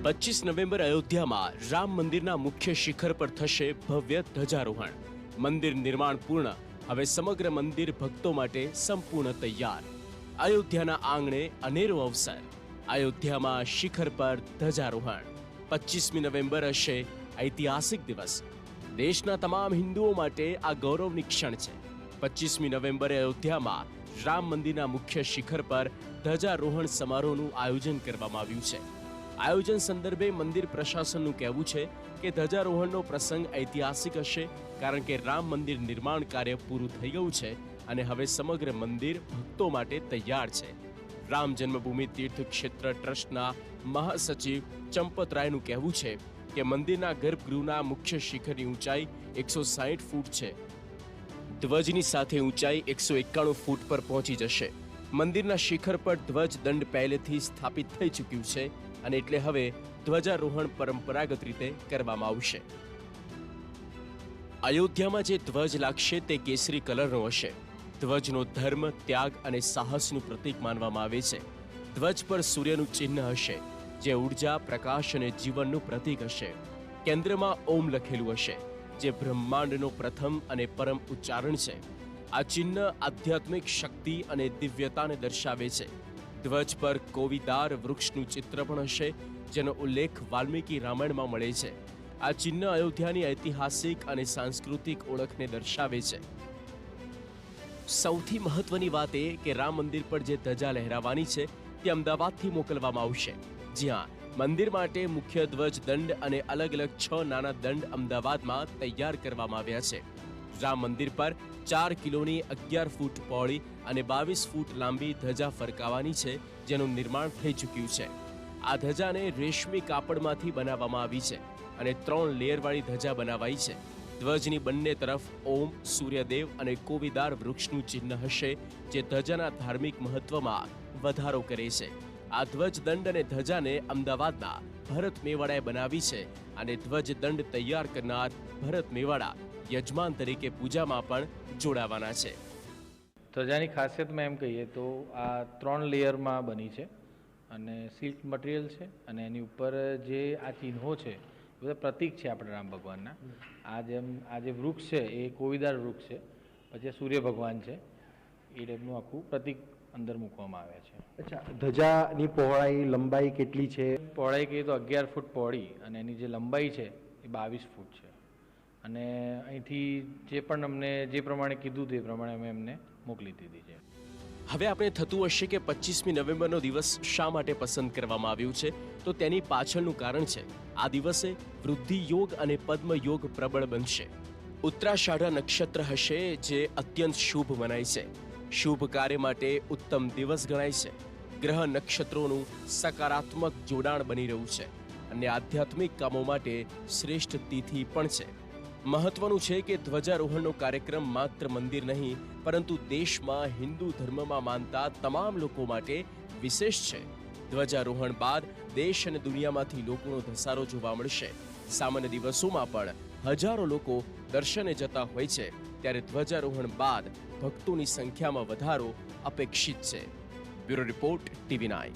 25 November અયોધ્યામાં રામ મંદિરના મુખ્ય શિખર પર થશે ભવ્ય ધ્વજારોહણ. મંદિર નિર્માણ પૂર્ણ. હવે સમગ્ર મંદિર ભક્તો માટે સંપૂર્ણ તૈયાર. અયોધ્યાના આંગણે અનેરો અવસર. અયોધ્યામાં શિખર પર ધ્વજારોહણ. 25મી નવેમ્બર હશે ઐતિહાસિક દિવસ. દેશના તમામ હિન્દુઓ માટે આ ગૌરવની ક્ષણ છે. 25મી નવેમ્બરે અયોધ્યામાં રામ મંદિરના મુખ્ય શિખર પર ધ્વજારોહણ સમારોહનું આયોજન કરવામાં આવ્યું છે. આયોજન સંદર્ભે મંદિર પ્રશાસનનું કહેવું છે કે ધ્વજારોહણનો પ્રસંગ ઐતિહાસિક હશે, કારણ કે રામ મંદિર નિર્માણ કાર્ય પૂરું થઈ ગયું છે અને હવે સમગ્ર મંદિર ભક્તો માટે તૈયાર છે. રામ જન્મભૂમિ તીર્થ ક્ષેત્ર ટ્રસ્ટના મહાસચિવ ચંપતરાયનું કહેવું છે કે મંદિરના ગર્ભગૃહના મુખ્ય શિખરની ઊંચાઈ 160 ફૂટ છે. ધ્વજની સાથે ઊંચાઈ 191 ફૂટ પર પહોંચી જશે. મંદિરના શિખર પર ધ્વજ દંડ પહેલેથી સ્થાપિત થઈ ચૂક્યું છે અને એટલે હવે ધ્વજારોહણ પરંપરાગત રીતે કરવામાં આવશે. અયોધ્યામાં જે ધ્વજ લાગશે તે કેસરી કલરનો હશે. ધ્વજનો ધર્મ, ત્યાગ અને સાહસનું પ્રતીક માનવામાં આવે છે. ધ્વજ પર સૂર્યનું ચિહ્ન હશે, જે ઉર્જા, પ્રકાશ અને જીવનનું પ્રતીક હશે. કેન્દ્રમાં ઓમ લખેલું હશે, જે બ્રહ્માંડનો પ્રથમ અને પરમ ઉચ્ચારણ છે. આ ચિહ્ન આધ્યાત્મિક શક્તિ અને દિવ્યતાને દર્શાવે છે. ધ્વજ પર કોવિદાર વૃક્ષનું ચિત્ર પણ હશે, જેનો ઉલ્લેખ વાલ્મીકી રામાયણમાં મળે છે. આ ચિહ્ન અયોધ્યાની ઐતિહાસિક અને સાંસ્કૃતિક ઓળખને દર્શાવે છે. સૌથી મહત્વની વાત એ કે રામ મંદિર પર જે ધજા લહેરાવાની છે તે અમદાવાદથી મોકલવામાં આવશે. જ્યાં મંદિર માટે મુખ્ય ધ્વજ દંડ અને અલગ અલગ 6 નાના દંડ અમદાવાદમાં તૈયાર કરવામાં આવ્યા છે. રામ મંદિર પર 4 કિલોની 11 ફૂટ પહોળી અને 22 ફૂટ લાંબી ધજા ફરકાવાની છે, જેનું નિર્માણ થઈ ચૂક્યું છે. આ ધજાને રેશમી કાપડમાંથી બનાવવામાં આવી છે અને 3 લેયરવાળી ધજા બનાવાઈ છે. ધ્વજની બંને તરફ ઓમ, સૂર્યદેવ અને કોવિદાર વૃક્ષનું ચિહ્ન હશે, જે ધજાના ધાર્મિક મહત્વમાં વધારો કરે છે. આ ધ્વજદંડ અને ધજાને અમદાવાદના ભરત મેવાડાએ બનાવી છે અને ધ્વજદંડ તૈયાર કરનાર ભરત મેવાડા યજમાન તરીકે પૂજામાં પણ જોડાવાના છે. ધજાની ખાસિયતમાં એમ કહીએ તો આ 3 લેયરમાં બની છે અને સિલ્ક મટીરિયલ છે અને એની ઉપર જે આ ચિહ્નો છે એ બધા પ્રતીક છે આપણે રામ ભગવાનના. આ જે વૃક્ષ છે એ કોવિદાર વૃક્ષ છે, પછી સૂર્ય ભગવાન છે, એ ટાઈપનું આખું પ્રતીક અંદર મૂકવામાં આવ્યા છે. અચ્છા, ધજાની પહોળાઈ, લંબાઈ કેટલી છે? પહોળાઈ કહીએ તો 11 ફૂટ પહોળી અને એની જે લંબાઈ છે એ 22 ફૂટ છે. અને અહીંથી જે પણ અમને જે પ્રમાણે કીધું તે પ્રમાણે અમે એમને મોકલી દીધી છે. હવે આપણે થતું હશે કે 25મી નવેમ્બરનો દિવસ શા માટે પસંદ કરવામાં આવ્યું છે, તો તેની પાછળનું કારણ છે આ દિવસે વૃદ્ધિ યોગ અને પદ્મ યોગ પ્રબળ બનશે. ઉત્તરાષાઢા નક્ષત્ર હશે, જે અત્યંત શુભ મનાય છે. શુભ કાર્ય માટે ઉત્તમ દિવસ ગણાય છે. ગ્રહ નક્ષત્રોનું સકારાત્મક જોડાણ બની રહ્યું છે અને આધ્યાત્મિક કામો માટે શ્રેષ્ઠ તિથિ પણ છે. મહત્વનું છે કે ધ્વજારોહણનો કાર્યક્રમ માત્ર મંદિર નહીં, પરંતુ દેશમાં હિન્દુ ધર્મમાં માનતા તમામ લોકો માટે વિશેષ છે. ધ્વજારોહણ બાદ દેશ અને દુનિયામાંથી લોકોનો ધસારો જોવા મળશે. સામાન્ય દિવસોમાં પણ હજારો લોકો દર્શને જતા હોય છે, ત્યારે ધ્વજારોહણ બાદ ભક્તોની સંખ્યામાં વધારો અપેક્ષિત છે. Bureau report, TV9.